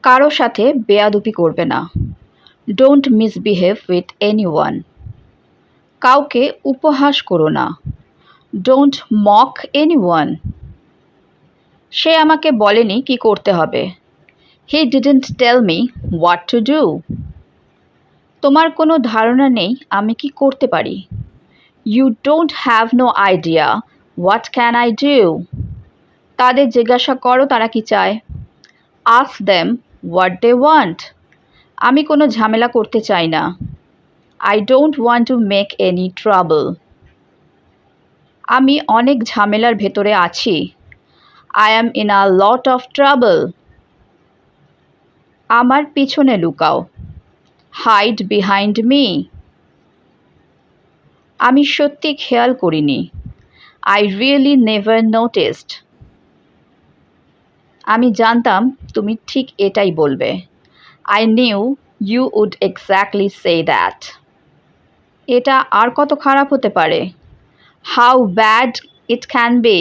কারো সাথে বেয়াদবি করবে না। Don't misbehave with anyone. কাউকে উপহাস করো না। Don't mock anyone. সে আমাকে বলেনি কি করতে হবে। He didn't tell me what to do. তোমার কোনো ধারণা নেই আমি কি করতে পারি। You don't have no idea what can I do. তাদের জিজ্ঞাসা করো তারা কি চায়। Ask them what they want. আমি কোনো ঝামেলা করতে চাই না। I don't want to make any trouble. আমি অনেক ঝামেলার ভেতরে আছি। I am in a lot of trouble. আমার পিছনে লুকাও। Hide behind me. আমি সত্যি খেয়াল করিনি। I really never noticed. আমি জানতাম তুমি ঠিক এটাই বলবে। I knew you would exactly say that. এটা আর কত খারাপ হতে পারে। How bad it can B.